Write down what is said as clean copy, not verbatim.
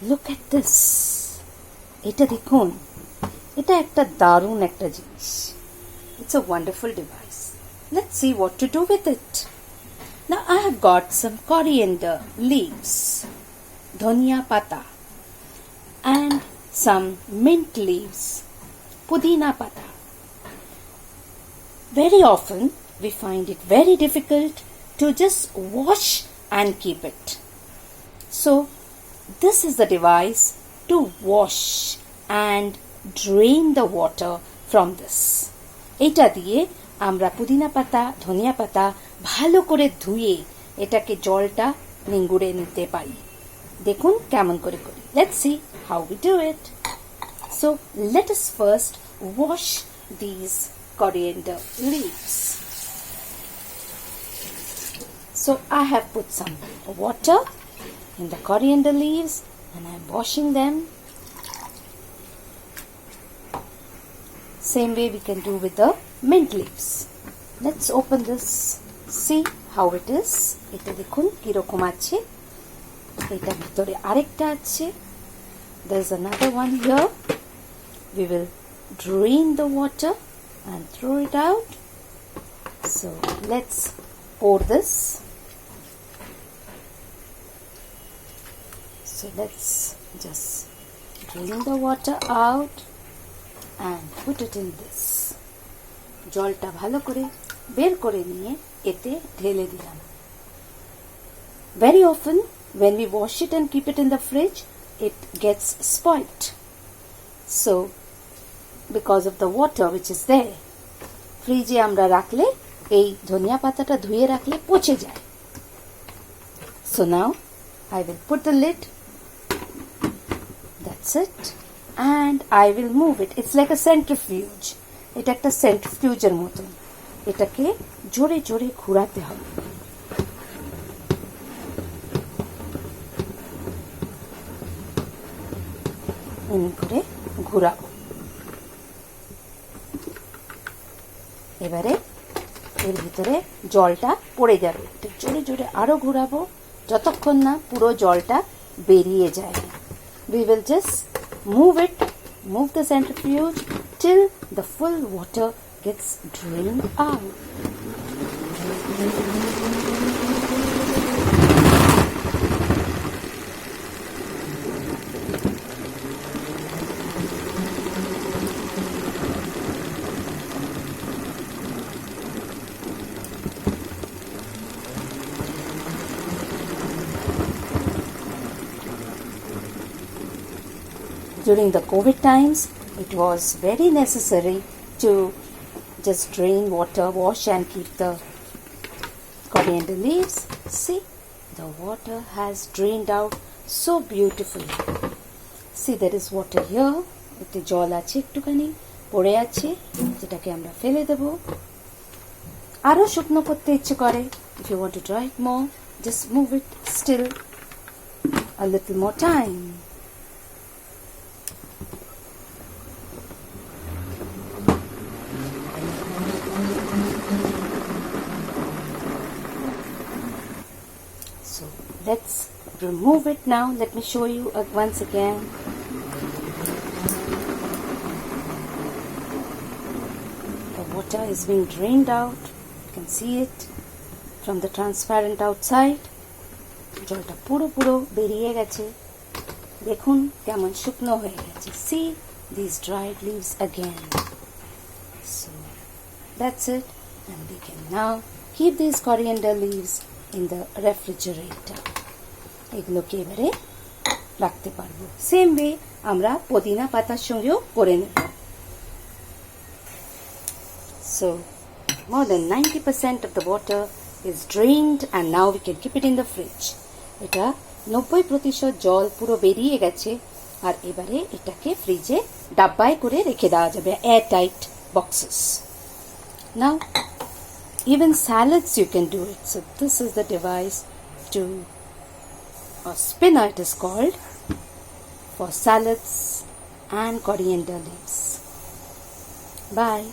Look at this. এটা দেখুন, এটা একটা দারুণ একটা জিনিস. It's a wonderful device. Let's see what to do with it. Now I have got some coriander leaves, dhania pata, and some mint leaves, pudina pata. Very often we find it very difficult to just wash and keep it. So this is the device to wash and drain the water from this. এটা দিয়ে আমরা পুদিনা পাতা, ধনিয়া পাতা ভালো করে ধুয়ে এটাকে জলটা নিংড়ে নিতে পারি. দেখুন কেমন করে করি. Let's see how we do it. So let us first wash these coriander leaves. So I have put some water in the coriander leaves and I am washing them. Same way we can do with the mint leaves. Let's open this. See how it is. এটা দেখুন কিরকম আছে. এটা ভিতরে আরেকটা আছে. There's another one here. We will drain the water and throw it out. So let's pour this. So let's just drain the water out and put it in this. জলটা ভালো করে বের করে নিয়ে এতে ঢেলে দিলাম. Very often when we wash it and keep it in the fridge, it gets spoilt. So because of the water which is there, ফ্রিজে আমরা রাখলে এই ধনিয়া পাতাটা ধুয়ে রাখলে পচে যায়. So now I will put the lid. That's it. And I will move it. It's like a centrifuge. এটা একটা সেন্ট্রিফিউজের মতন. এটাকে জোরে জোরে ঘোরাতে হবে. এমনি করে ঘোরাবো. এবারে এর ভিতরে জলটা পড়ে যাবে. জোরে জোরে আরো ঘোরাবো যতক্ষণ না পুরো জলটা বেরিয়ে যায়. We will just move the centrifuge till the full water gets drained out. During the COVID times, it was very necessary to just drain water, wash and keep the coriander leaves. See, the water has drained out so beautifully. See, there is water here. এতে জল আছে একটুখানি পড়ে আছে, যেটাকে আমরা ফেলে দেব. আরো শুকনো করতে ইচ্ছে করে. If you want to dry it more, just move it still a little more time. So let's remove it now. Let me show you once again. The water is being drained out. You can see it from the transparent outside. জলটা পুরো পুরো বেরিয়ে গেছে. দেখুন কেমন শুকনো হয়ে গেছে. See these dried leaves again. So that's it, and we can now keep these coriander leaves in the refrigerator. এগুলোকে এবারে রাখতে পারবো. সেম ওয়ে আমরা পুদিনা পাতার সঙ্গেও করে নেব. So more than 90% of the water is drained and now we can keep it in the fridge. এটা 90% জল পুরো বেরিয়ে গেছে. আর এবারে এটাকে ফ্রিজে ডাব্বায় করে রেখে দেওয়া যাবে, air tight boxes. Now even salads you can do it. So this is the device to, a spinner it is called, for salads and coriander leaves. Bye.